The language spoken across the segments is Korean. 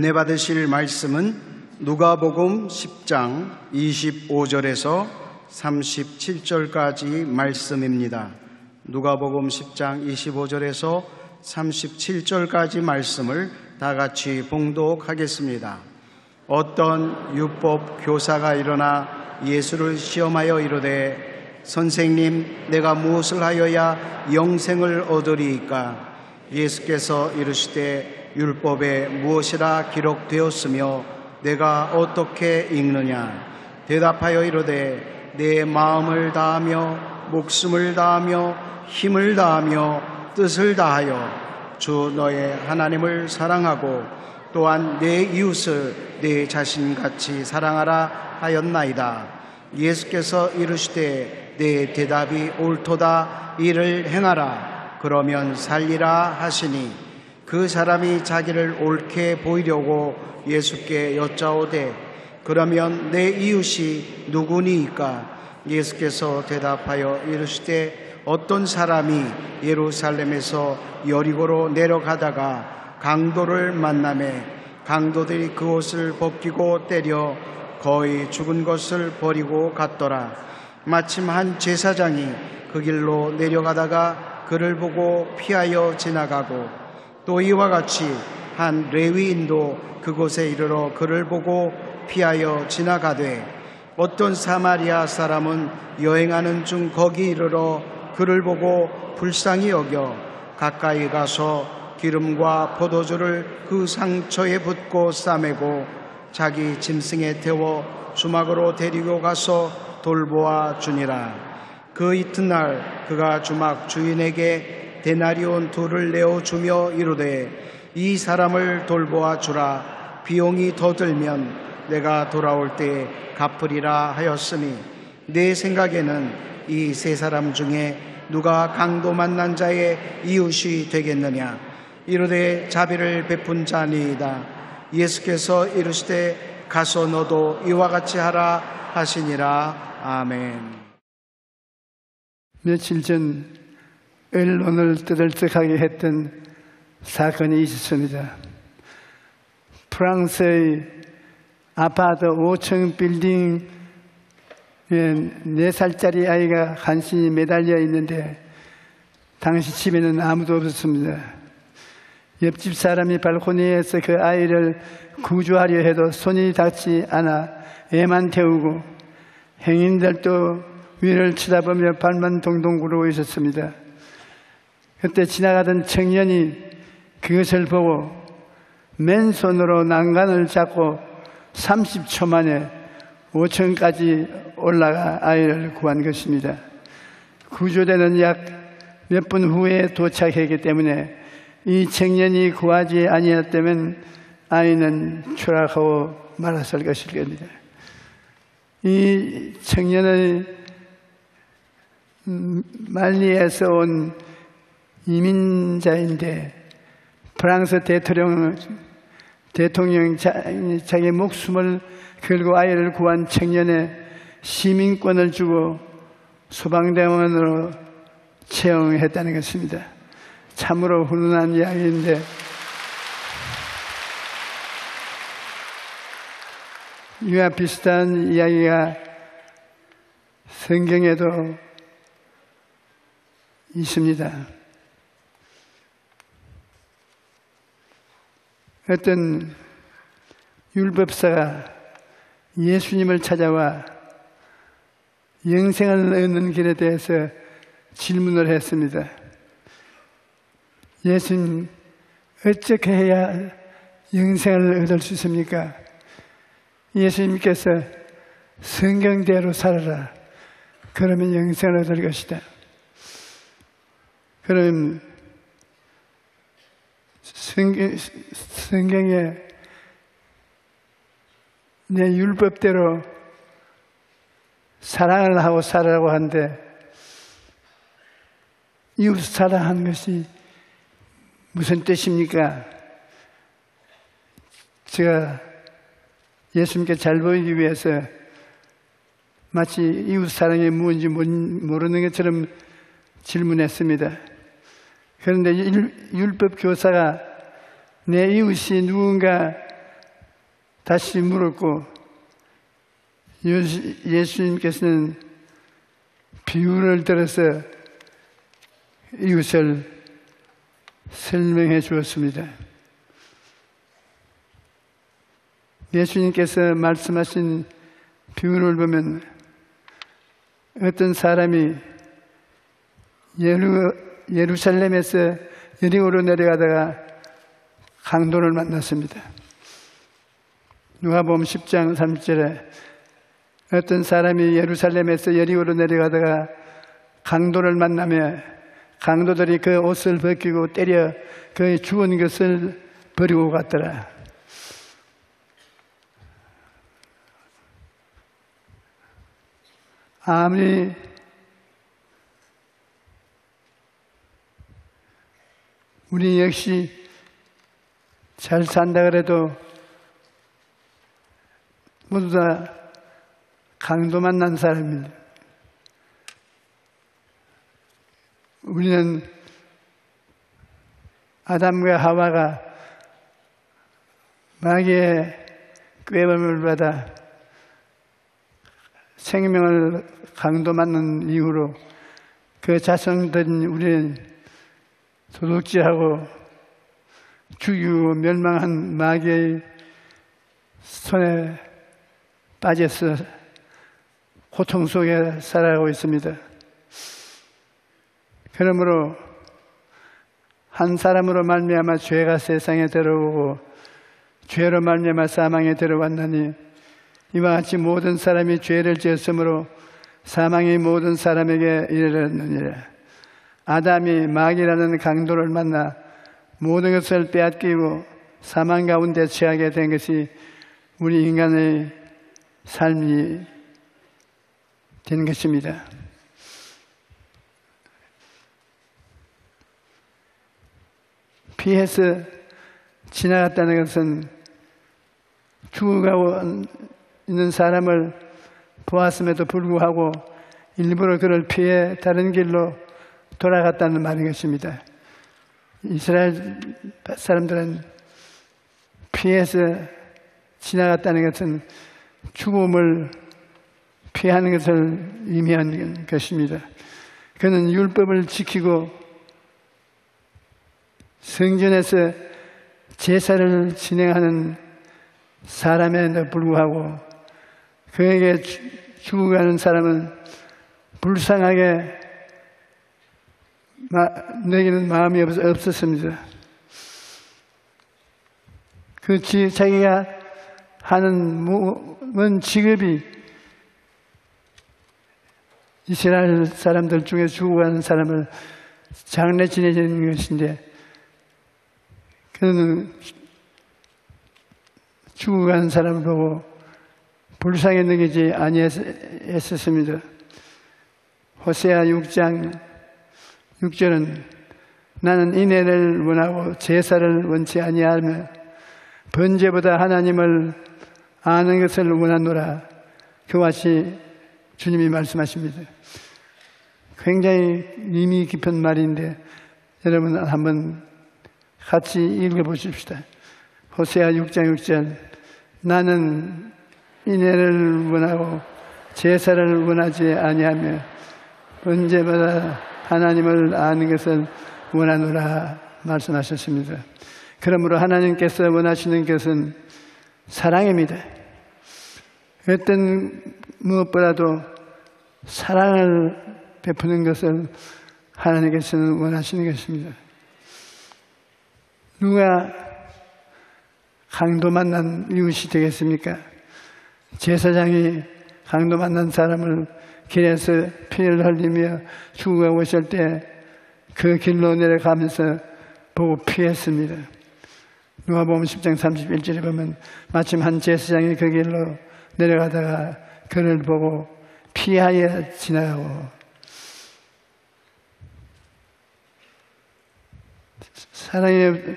은혜 받으실 말씀은 누가복음 10장 25절에서 37절까지 말씀입니다. 누가복음 10장 25절에서 37절까지 말씀을 다 같이 봉독하겠습니다. 어떤 율법 교사가 일어나 예수를 시험하여 이르되 선생님, 내가 무엇을 하여야 영생을 얻으리이까? 예수께서 이르시되 율법에 무엇이라 기록되었으며 내가 어떻게 읽느냐? 대답하여 이르되 내 마음을 다하며 목숨을 다하며 힘을 다하며 뜻을 다하여 주 너의 하나님을 사랑하고 또한 내 이웃을 내 자신같이 사랑하라 하였나이다. 예수께서 이르시되 내 대답이 옳도다. 이를 행하라. 그러면 살리라 하시니 그 사람이 자기를 옳게 보이려고 예수께 여짜오되 그러면 내 이웃이 누구니이까? 예수께서 대답하여 이르시되 어떤 사람이 예루살렘에서 여리고로 내려가다가 강도를 만나매 강도들이 그 옷을 벗기고 때려 거의 죽은 것을 버리고 갔더라. 마침 한 제사장이 그 길로 내려가다가 그를 보고 피하여 지나가고 또 이와 같이 한 레위인도 그곳에 이르러 그를 보고 피하여 지나가되 어떤 사마리아 사람은 여행하는 중 거기 이르러 그를 보고 불쌍히 여겨 가까이 가서 기름과 포도주를 그 상처에 붓고 싸매고 자기 짐승에 태워 주막으로 데리고 가서 돌보아 주니라. 그 이튿날 그가 주막 주인에게 데나리온 2를 내어주며 이르되 이 사람을 돌보아 주라. 비용이 더 들면 내가 돌아올 때 갚으리라 하였으니 내 생각에는 이 3사람 중에 누가 강도 만난 자의 이웃이 되겠느냐? 이르되 자비를 베푼 자니이다. 예수께서 이르시되 가서 너도 이와 같이 하라 하시니라. 아멘. 며칠 전 언론을 뜨들뜨하게 했던 사건이 있었습니다. 프랑스의 아파트 5층 빌딩에 4살짜리 아이가 간신히 매달려 있는데 당시 집에는 아무도 없었습니다. 옆집 사람이 발코니에서 그 아이를 구조하려 해도 손이 닿지 않아 애만 태우고 행인들도 위를 쳐다보며 발만 동동 구르고 있었습니다. 그때 지나가던 청년이 그것을 보고 맨손으로 난간을 잡고 30초 만에 5층까지 올라가 아이를 구한 것입니다. 구조대는 약 몇 분 후에 도착했기 때문에 이 청년이 구하지 아니었다면 아이는 추락하고 말았을 것일 겁니다. 이 청년의 말리에서 온 이민자인데 프랑스 대통령 자기 목숨을 걸고 아이를 구한 청년의 시민권을 주고 소방대원으로 채용했다는 것입니다. 참으로 훈훈한 이야기인데 이와 비슷한 이야기가 성경에도 있습니다. 어떤 율법사가 예수님을 찾아와 영생을 얻는 길에 대해서 질문을 했습니다. 예수님, 어떻게 해야 영생을 얻을 수 있습니까? 예수님께서 성경대로 살아라. 그러면 영생을 얻을 것이다. 그럼 성경에 내 율법대로 사랑을 하고 살아라고 하는데 이웃 사랑하는 것이 무슨 뜻입니까? 제가 예수님께 잘 보이기 위해서 마치 이웃 사랑이 뭔지 모르는 것처럼 질문했습니다. 그런데 율법 교사가 내 이웃이 누군가 다시 물었고, 예수님께서는 비유를 들어서 이것을 설명해 주었습니다. 예수님께서 말씀하신 비유를 보면 어떤 사람이 예루살렘에서 여리고로 내려가다가 강도를 만났습니다. 누가복음 10장 30절에 어떤 사람이 예루살렘에서 여리고로 내려가다가 강도를 만나며 강도들이 그 옷을 벗기고 때려 그의 죽은 것을 버리고 갔더라. 아무리 우리 역시 잘 산다 그래도 모두 다 강도 만난 사람입니다. 우리는 아담과 하와가 마귀의 꾀범을 받아 생명을 강도 맞는 이후로 그 자손들인 우리는 도둑질하고 죽이고 멸망한 마귀의 손에 빠져서 고통 속에 살아가고 있습니다. 그러므로 한 사람으로 말미암아 죄가 세상에 들어오고 죄로 말미암아 사망에 들어왔나니 이와 같이 모든 사람이 죄를 지었으므로 사망이 모든 사람에게 이르렀느니라. 아담이 마귀라는 강도를 만나 모든 것을 빼앗기고 사망 가운데 처하게 된 것이 우리 인간의 삶이 된 것입니다. 피해서 지나갔다는 것은 죽어가고 있는 사람을 보았음에도 불구하고 일부러 그를 피해 다른 길로 돌아갔다는 말인 것입니다. 이스라엘 사람들은 피해서 지나갔다는 것은 죽음을 피하는 것을 의미하는 것입니다. 그는 율법을 지키고 성전에서 제사를 진행하는 사람에도 불구하고 그에게 죽어가는 사람은 불쌍하게 내기는 마음이 없었습니다. 자기가 하는 모든 직업이 이스라엘 사람들 중에 죽어가는 사람을 장례 지내는 것인데 그는 죽어가는 사람을 보고 불쌍히 느끼지 아니했었습니다. 호세아 6장 6절은 나는 인애를 원하고 제사를 원치 아니하며 번제보다 하나님을 아는 것을 원하노라. 그와 같이 주님이 말씀하십니다. 굉장히 의미 깊은 말인데 여러분 한번 같이 읽어보십시다. 호세아 6장 6절 나는 인애를 원하고 제사를 원하지 아니하며 번제보다 하나님을 아는 것을 원하노라 말씀하셨습니다. 그러므로 하나님께서 원하시는 것은 사랑입니다. 어떤 무엇보다도 사랑을 베푸는 것을 하나님께서는 원하시는 것입니다. 누가 강도 만난 이웃이 되겠습니까? 제사장이 강도 만난 사람을 길에서 피를 흘리며 죽어가고 있을 때 그 길로 내려가면서 보고 피했습니다. 누가복음 10장 31절에 보면 마침 한 제사장이 그 길로 내려가다가 그를 보고 피하여 지나가고 사랑의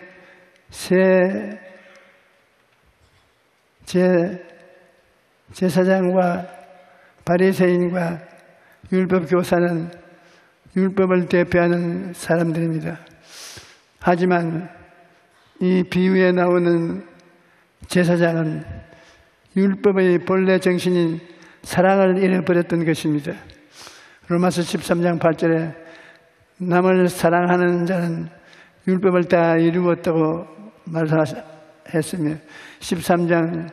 제사장과 바리새인과 율법 교사는 율법을 대표하는 사람들입니다. 하지만 이 비유에 나오는 제사장은 율법의 본래 정신인 사랑을 잃어버렸던 것입니다. 로마서 13장 8절에 남을 사랑하는 자는 율법을 다 이루었다고 말했으며 13장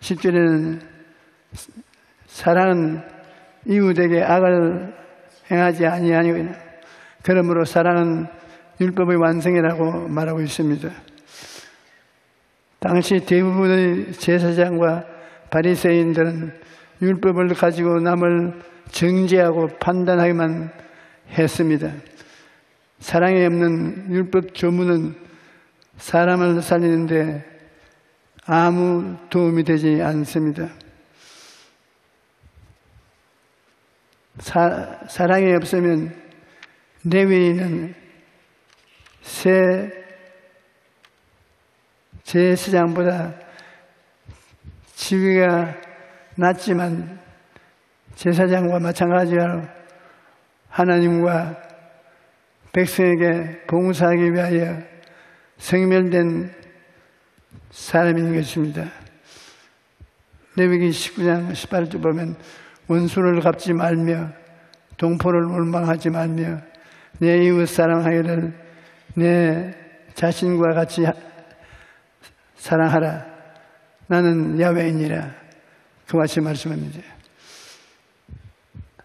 10절에는 사랑은 이웃에게 악을 행하지 아니하니라. 그러므로 사랑은 율법의 완성이라고 말하고 있습니다. 당시 대부분의 제사장과 바리새인들은 율법을 가지고 남을 정죄하고 판단하기만 했습니다. 사랑이 없는 율법 조문은 사람을 살리는데 아무 도움이 되지 않습니다. 사랑이 없으면 레위인은 새 제사장보다 지위가 낮지만 제사장과 마찬가지로 하나님과 백성에게 봉사하기 위하여 성별된 사람인 것입니다. 레위기 19장 18절 보면 원수를 갚지 말며 동포를 원망하지 말며 내 이웃 사랑하기를 내 자신과 같이 사랑하라. 나는 야훼이니라. 그와 같이 말씀합니다.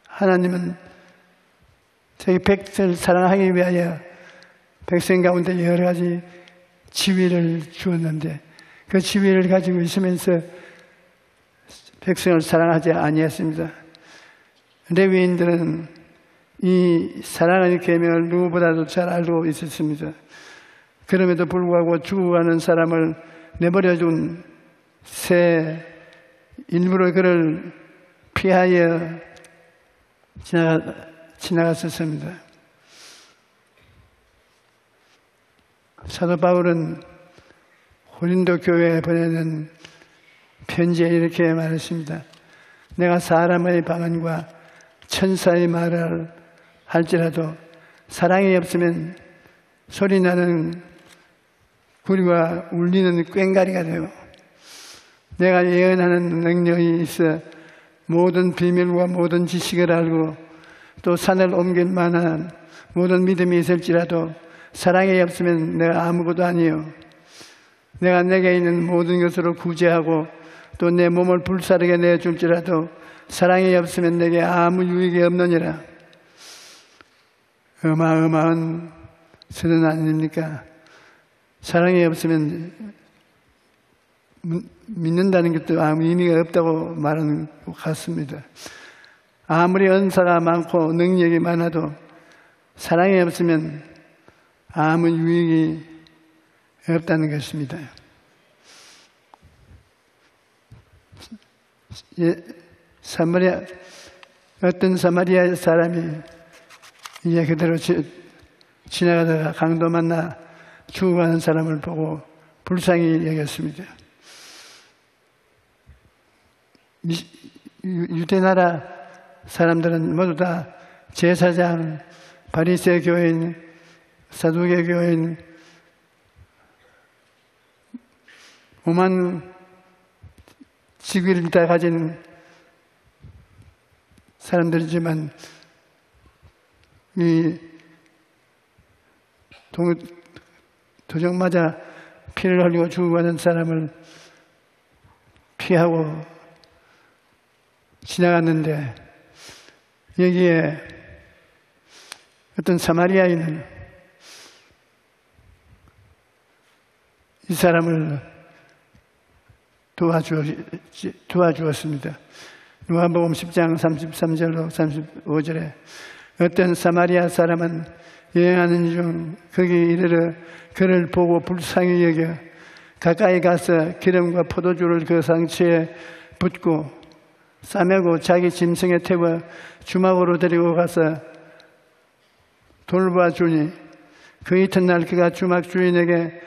하나님은 자기 백성을 사랑하기 위하여 백성 가운데 여러 가지 지위를 주었는데 그 지위를 가지고 있으면서 백성을 사랑하지 아니했습니다. 레위인들은 이 사랑의 계명을 누구보다도 잘 알고 있었습니다. 그럼에도 불구하고 죽어가는 사람을 내버려둔 새 일부러 그를 피하여 지나갔었습니다. 사도 바울은 고린도 교회에 보내는 편지에 이렇게 말했습니다. 내가 사람의 방언과 천사의 말을 할지라도 사랑이 없으면 소리나는 구리와 울리는 꽹과리가 되고 내가 예언하는 능력이 있어 모든 비밀과 모든 지식을 알고 또 산을 옮길 만한 모든 믿음이 있을지라도 사랑이 없으면 내가 아무것도 아니요. 내가 내게 있는 모든 것으로 구제하고 또 내 몸을 불사르게 내줄지라도 사랑이 없으면 내게 아무 유익이 없느니라. 어마어마한 선언 아닙니까? 사랑이 없으면 믿는다는 것도 아무 의미가 없다고 말하는 것 같습니다. 아무리 은사가 많고 능력이 많아도 사랑이 없으면 아무 유익이 없다는 것입니다. 어떤 사마리아 사람이 이제 그대로 지나가다가 강도 만나 죽어가는 사람을 보고 불쌍히 여겼습니다. 유대 나라 사람들은 모두 다 제사장, 바리새 교인, 사두개 교인, 오만 직위를 다 가진 사람들이지만 이 도적 맞아 피를 흘리고 죽어가는 사람을 피하고 지나갔는데 여기에 어떤 사마리아인은 이 사람을 도와주었습니다. 누가복음 10장 33절로 35절에 어떤 사마리아 사람은 여행하는 중 거기 이르러 그를 보고 불쌍히 여겨 가까이 가서 기름과 포도주를 그 상처에 붓고 싸매고 자기 짐승에 태워 주막으로 데리고 가서 돌봐주니 그 이튿날 그가 주막 주인에게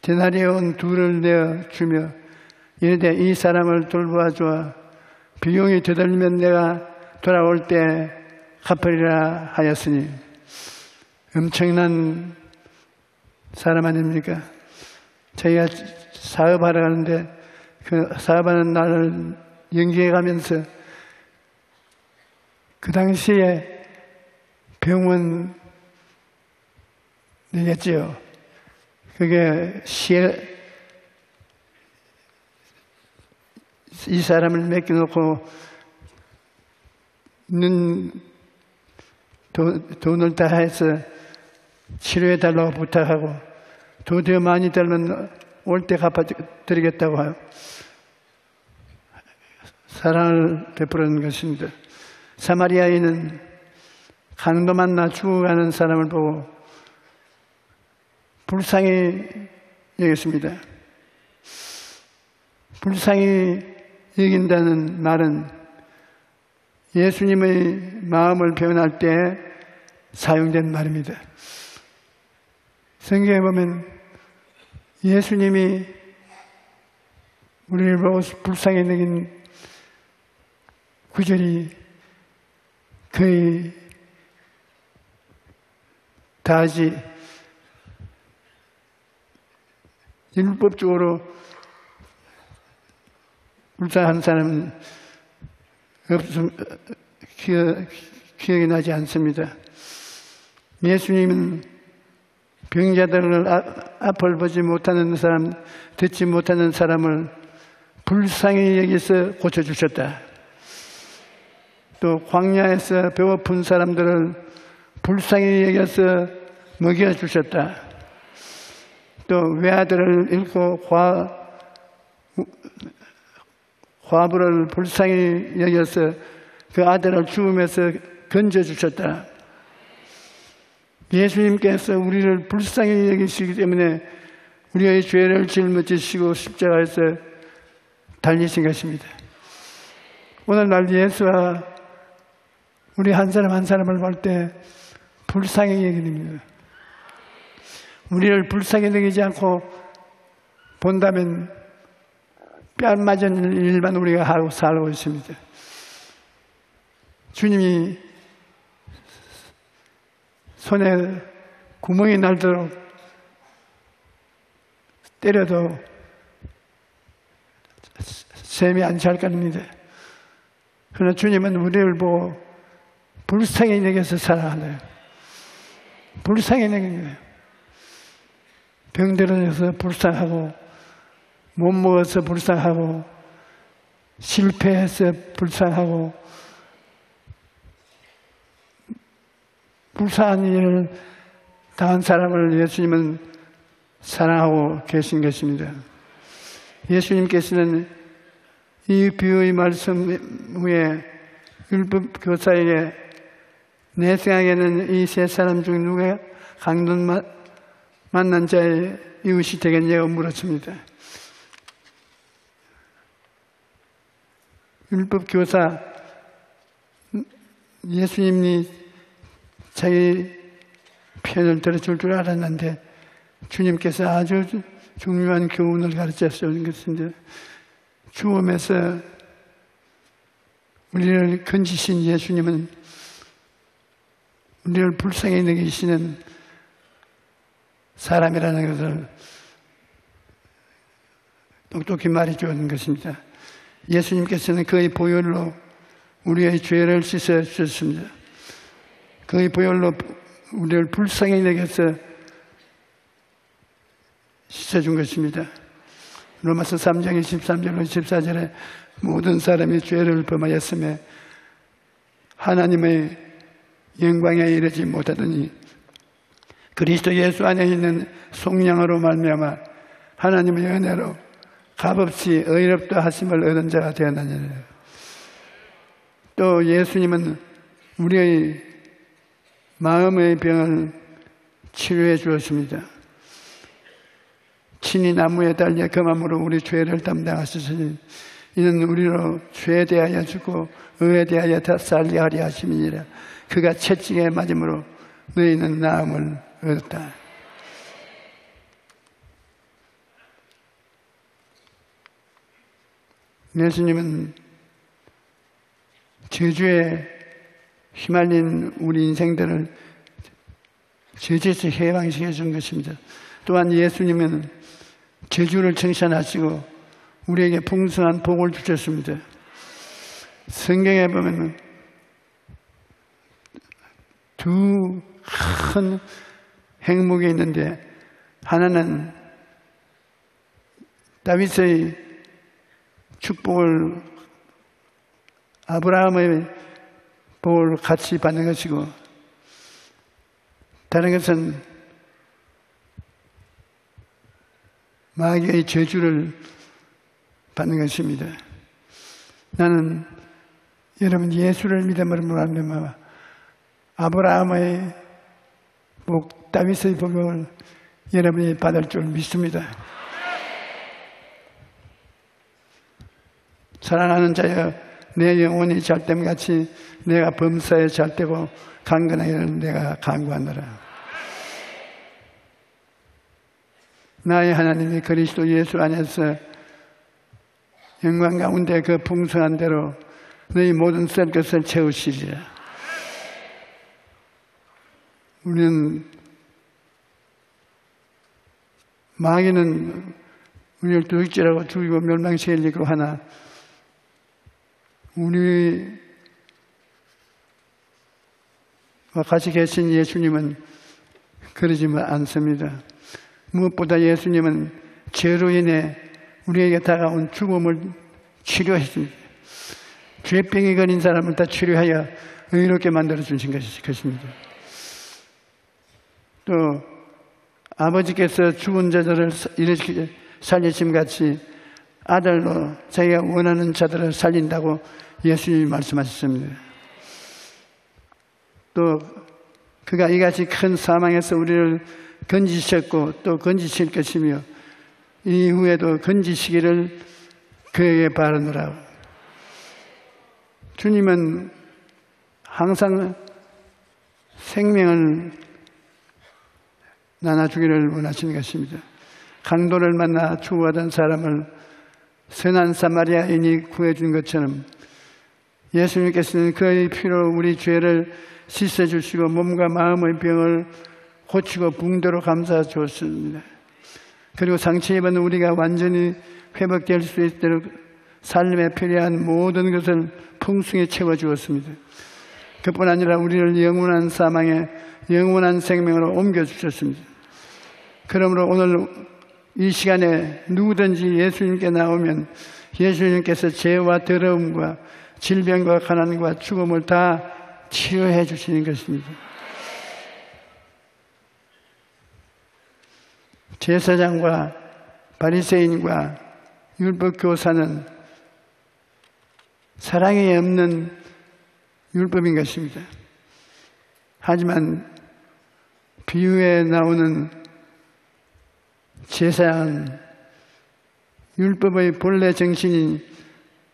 데나리온 2를 내어 주며 이르되 이 사람을 돌봐주어 비용이 되돌리면 내가 돌아올 때 갚으리라 하였으니 엄청난 사람 아닙니까? 자기가 사업하러 가는데 그 사업하는 날을 연기해 가면서 그 당시에 병원 내겠지요. 그게 이 사람을 맡겨놓고 있는 돈을 다 해서 치료해달라고 부탁하고 도대체 많이 들면 올 때 갚아드리겠다고 하요. 사랑을 베푸는 것입니다. 사마리아인은 강도 만나 죽어가는 사람을 보고 불쌍히 여겼습니다. 불쌍히 여긴다는 말은 예수님의 마음을 표현할 때 사용된 말입니다. 성경에 보면 예수님이 우리를 보고 불쌍히 여긴 구절이 거의 다지 율법적으로 불쌍한 사람은 기억이 나지 않습니다. 예수님은 병자들을 앞을 보지 못하는 사람, 듣지 못하는 사람을 불쌍히 여기서 고쳐주셨다. 또 광야에서 배고픈 사람들을 불쌍히 여겨서 먹여주셨다. 또 외아들을 잃고 과부를 불쌍히 여겨서 그 아들을 죽음에서 건져주셨다. 예수님께서 우리를 불쌍히 여기시기 때문에 우리의 죄를 짊어지시고 십자가에서 달리신 것입니다. 오늘날 예수와 우리 한 사람 한 사람을 볼 때 불쌍히 여깁니다. 우리를 불쌍히 여기지 않고 본다면 뺨 맞은 일만 우리가 하고 살고 있습니다. 주님이 손에 구멍이 날도록 때려도 셈이 안 잘 겁니다. 그러나 주님은 우리를 보고 불쌍히 여겨서 사랑하네요. 불쌍히 여겨요. 병들어서 불쌍하고 못 먹어서 불쌍하고 실패해서 불쌍하고 불쌍한 일을 당한 사람을 예수님은 사랑하고 계신 것입니다. 예수님께서는 이 비유의 말씀 후에 율법 교사에게 내 생각에는 이 세 사람 중 누가 강도 만난 자의 이웃이 되겠냐고 물었습니다. 율법 교사 예수님이 자기 편을 들어줄 줄 알았는데 주님께서 아주 중요한 교훈을 가르쳐 주는 것입니다. 죽음에서 우리를 건지신 예수님은 우리를 불쌍히 여기시는 사람이라는 것을 똑똑히 말해 주는 것입니다. 예수님께서는 그의 보혈로 우리의 죄를 씻어 주셨습니다. 그의 보혈로 우리를 불쌍히 여겨서 씻어준 것입니다. 로마서 3장 23절로 24절에 모든 사람이 죄를 범하였으며 하나님의 영광에 이르지 못하더니 그리스도 예수 안에 있는 속량으로 말미암아 하나님의 은혜로 값없이 의롭다 하심을 얻은 자가 되었느니라. 또 예수님은 우리의 마음의 병을 치료해 주었습니다. 친히 나무에 달려 금함으로 우리 죄를 담당하셨으니 이는 우리로 죄에 대하여 죽고 의에 대하여 다 살게 하려 하심이니라. 그가 채찍에 맞음으로 너희는 나음을 얻었다. 예수님은 저주에 휘말린 우리 인생들을 저주에서 해방시켜 준 것입니다. 또한 예수님은 저주를 청산하시고 우리에게 풍성한 복을 주셨습니다. 성경에 보면 두 큰 행복이 있는데, 하나는 다윗의 축복을, 아브라함의 복을 같이 받는 것이고, 다른 것은 마귀의 저주를 받는 것입니다. 나는 여러분 예수를 믿음으로 말미암아 아브라함의 복, 다윗의 복을 여러분이 받을 줄 믿습니다. 사랑하는 자여, 내 영혼이 잘됨같이 내가 범사에 잘되고 강건하기를 내가 간구하노라. 나의 하나님이 그리스도 예수 안에서 영광 가운데 그 풍성한 대로 너희 모든 셀 것을 채우시리라. 우리는, 마귀는 우리를 도둑질하고 죽이고 멸망시키려고 하나, 우리와 같이 계신 예수님은 그러지 않습니다. 무엇보다 예수님은 죄로 인해 우리에게 다가온 죽음을 치료했습니다. 죄병이 걸린 사람을 다 치료하여 의롭게 만들어 주신 것입니다. 또 아버지께서 죽은 자들을 일으켜 살리심 같이 아들로 자기가 원하는 자들을 살린다고 예수님이 말씀하셨습니다. 또 그가 이같이 큰 사망에서 우리를 건지셨고 또 건지실 것이며 이후에도 건지시기를 그에게 바라노라고. 주님은 항상 생명을 나눠주기를 원하시는 것입니다. 강도를 만나 추구하던 사람을 선한 사마리아인이 구해준 것처럼 예수님께서는 그의 피로 우리 죄를 씻어주시고 몸과 마음의 병을 고치고 붕대로 감싸 주었습니다. 그리고 상처 입은 우리가 완전히 회복될 수 있도록 삶에 필요한 모든 것을 풍성히 채워주었습니다. 그뿐 아니라 우리를 영원한 사망에 영원한 생명으로 옮겨주셨습니다. 그러므로 오늘 이 시간에 누구든지 예수님께 나오면 예수님께서 죄와 더러움과 질병과 가난과 죽음을 다 치료해 주시는 것입니다. 제사장과 바리새인과 율법교사는 사랑이 없는 율법인 것입니다. 하지만 비유에 나오는 제사장은 율법의 본래 정신인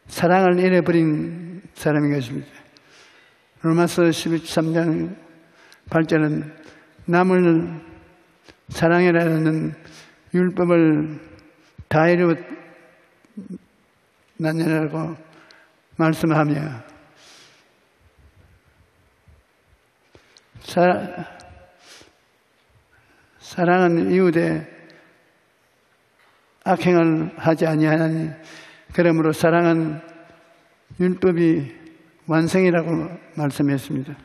사랑을 잃어버린 사람인 것입니다. 로마서 13장 8절은 남을 사랑이라는 율법을 다 이루었느냐고 말씀하며 사랑은 이웃에 악행을 하지 아니하나니 그러므로 사랑은 율법이 완성이라고 말씀했습니다.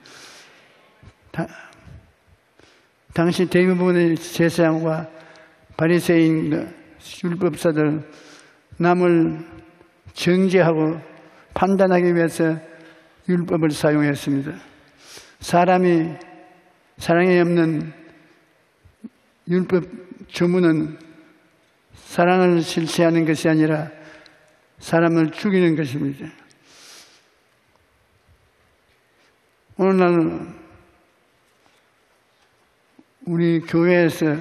당시 대부분의 제사장과 바리새인 율법사들 남을 정죄하고 판단하기 위해서 율법을 사용했습니다. 사람이 사랑이 없는 율법 조문은 사랑을 실시하는 것이 아니라 사람을 죽이는 것입니다. 오늘날 우리 교회에서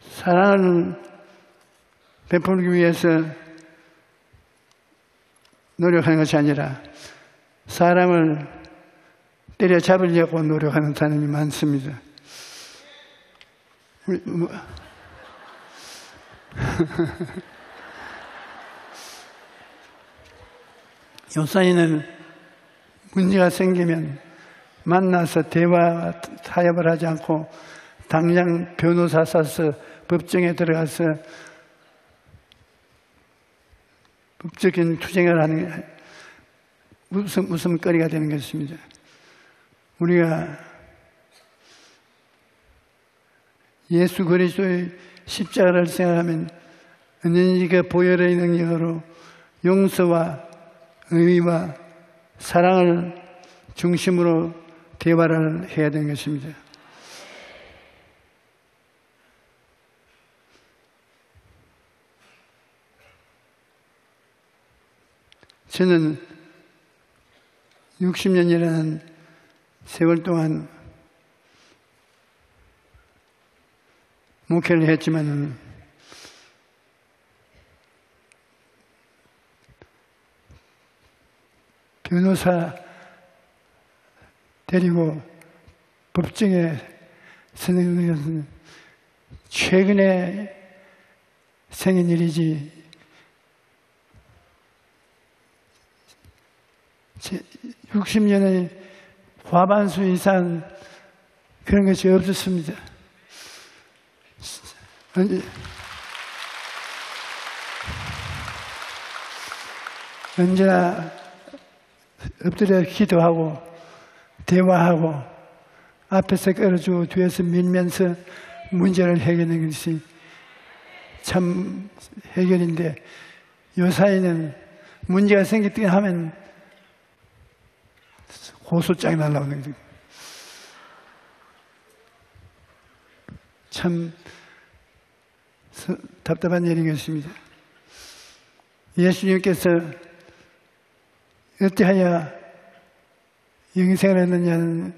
사랑을 베풀기 위해서 노력하는 것이 아니라 사람을 때려잡으려고 노력하는 사람이 많습니다. 요사이는 문제가 생기면 만나서 대화 타협을 하지 않고 당장 변호사 사서 법정에 들어가서 법적인 투쟁을 하는 웃음거리가 되는 것입니다. 우리가 예수 그리스도의 십자가를 생각하면 언제든지 그 보혈의 능력으로 용서와 의와 사랑을 중심으로 대화를 해야 되는 것입니다. 저는 60년이라는 세월 동안 목회를 했지만 변호사 데리고 법정에 서는 것은 최근에 생긴 일이지 60년의 과반수 이상 그런 것이 없었습니다. 언제나 엎드려 기도하고 대화하고 앞에서 끌어주고 뒤에서 밀면서 문제를 해결하는 것이 참 해결인데 요사이는 문제가 생겼다 하면 고소장이 날라오는 거죠. 참 답답한 일인 것입니다. 예수님께서 어찌하여 영생을 했느냐는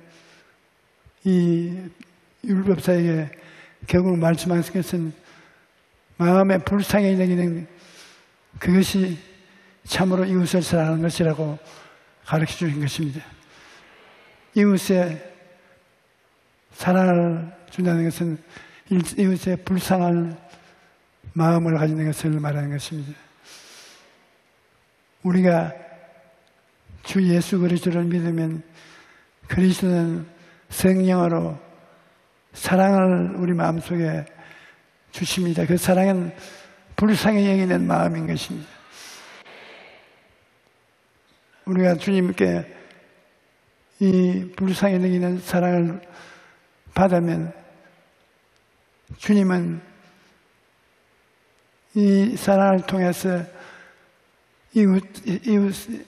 이 율법사에게 결국 말씀하신 것은 마음의 불쌍히 여기는 그것이 참으로 이웃을 사랑하는 것이라고 가르쳐 주신 것입니다. 이웃의 사랑을 준다는 것은 이웃의 불쌍한 마음을 가지는 것을 말하는 것입니다. 우리가 주 예수 그리스도를 믿으면 그리스도는 성령으로 사랑을 우리 마음속에 주십니다. 그 사랑은 불쌍히 여기는 마음인 것입니다. 우리가 주님께 이 불쌍히 여기는 사랑을 받으면 주님은 이 사랑을 통해서 이웃을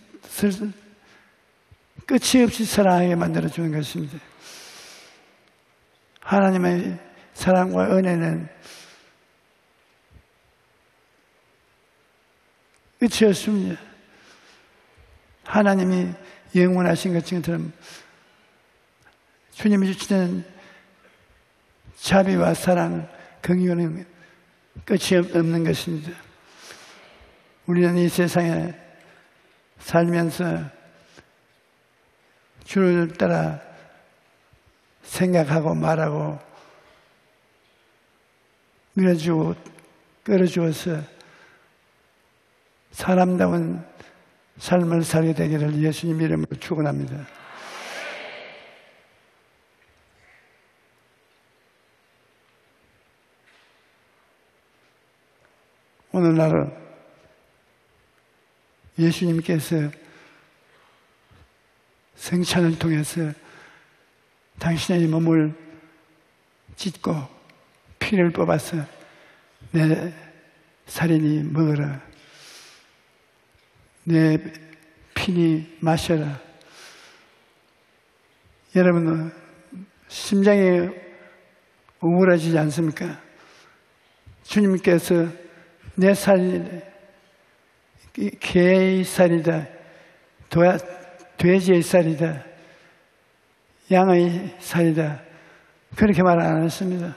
끝이 없이 사랑하게 만들어주는 것입니다. 하나님의 사랑과 은혜는 끝이 없습니다. 하나님이 영원하신 것처럼 주님이 주시는 자비와 사랑, 긍휼은 끝이 없는 것입니다. 우리는 이 세상에 살면서 주를 따라 생각하고 말하고 밀어주고 끌어주어서 사람다운 삶을 살게 되기를 예수님 이름으로 축원합니다. 오늘날 예수님께서 성찬을 통해서 당신의 몸을 찢고 피를 뽑아서 내 살인이 먹어라, 내 피니 마셔라. 여러분 심장이 우울해지지 않습니까? 주님께서 내 살이 개의 살이다, 돼지의 살이다, 양의 살이다, 그렇게 말 안 했습니다.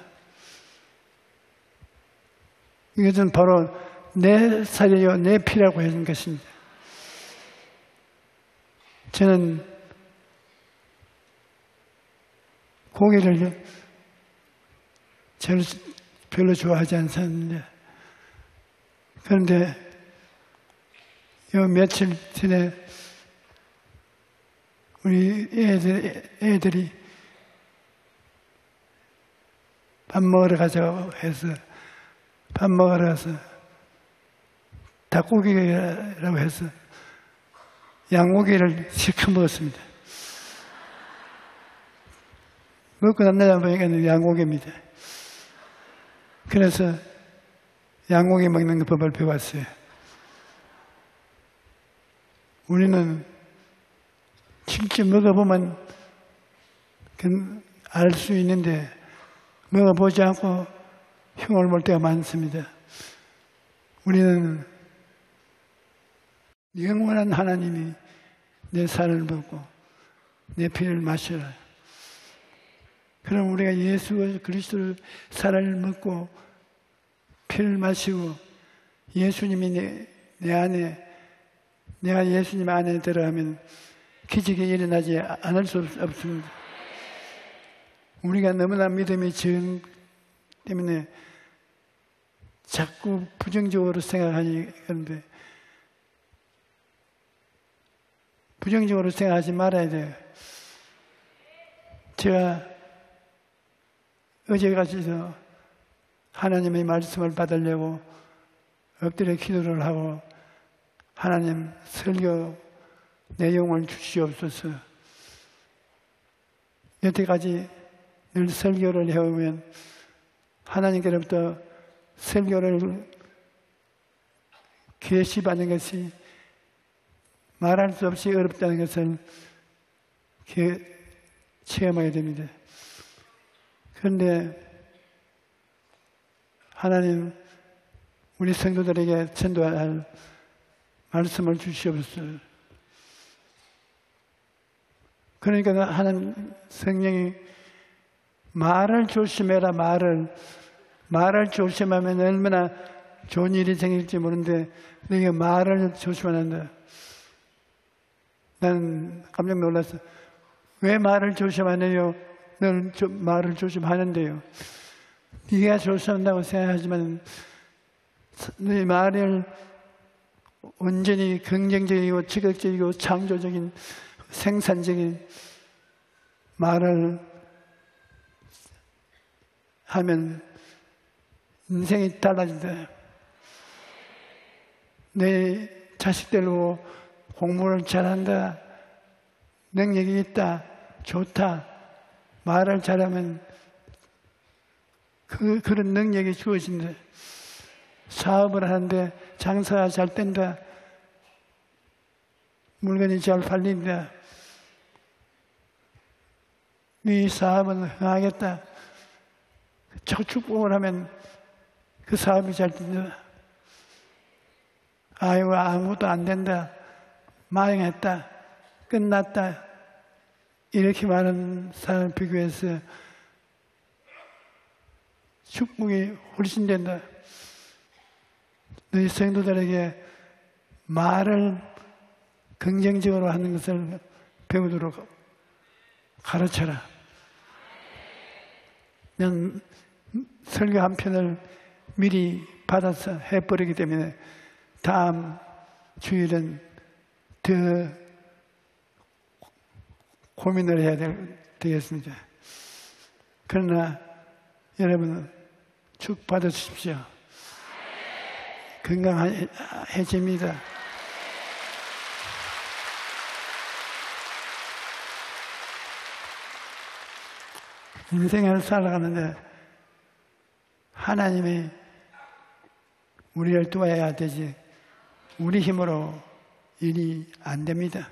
이것은 바로 내 살이요 내 피라고 해준 것입니다. 저는 고기를 별로 좋아하지 않았는데, 그런데 요 며칠 전에 우리 애들이 밥 먹으러 가자고 해서 밥 먹으러 가서 닭고기라고 해서 양고기를 실컷 먹었습니다. 먹고 남자 보니까 양고기입니다. 그래서 양고기 먹는 법을 배웠어요. 우리는 직접 먹어보면 알 수 있는데 먹어보지 않고 흉을 볼 때가 많습니다. 우리는 영원한 하나님이 내 살을 먹고 내 피를 마셔라. 그럼 우리가 예수 그리스도의 살을 먹고 피를 마시고 예수님이 내 안에, 내가 예수님 안에 들어가면 기적이 일어나지 않을 수 없습니다. 우리가 너무나 믿음이 적기 때문에 자꾸 부정적으로 생각하니, 그런데 부정적으로 생각하지 말아야 돼요. 제가 어제까지도 하나님의 말씀을 받으려고 엎드려 기도를 하고 하나님 설교 내용을 주시옵소서. 여태까지 늘 설교를 해오면 하나님께로부터 설교를 계시받는 것이 말할 수 없이 어렵다는 것을 체험하게 됩니다. 그런데 하나님 우리 성도들에게 전도할 말씀을 주시옵소서. 그러니까 하나님 성령이 말을 조심해라. 말을 조심하면 얼마나 좋은 일이 생길지 모르는데 너희가 말을 조심한다. 난 깜짝 놀랐어. 왜 말을 조심하느냐? 너는 말을 조심하는데요. 네가 조심한다고 생각하지만 네 말을 온전히 긍정적이고 적극적이고 창조적인 생산적인 말을 하면 인생이 달라진다. 내 자식들로 공부를 잘한다, 능력이 있다, 좋다, 말을 잘하면 그런 능력이 주어진다. 사업을 하는데 장사가 잘 된다, 물건이 잘 팔린다, 네 사업은 흥하겠다. 자꾸 축복을 하면 그 사업이 잘 된다. 아이고 아무것도 안 된다, 망했다, 끝났다, 이렇게 많은 사람을 비교해서 축복이 훨씬 된다. 너희 성도들에게 말을 긍정적으로 하는 것을 배우도록 가르쳐라. 그냥 설교 한 편을 미리 받아서 해버리기 때문에 다음 주일은 더 고민을 해야 되겠습니다. 그러나 여러분 축 받으십시오. 건강해집니다. 인생을 살아가는데 하나님이 우리를 도와야 되지 우리 힘으로 일이 안 됩니다.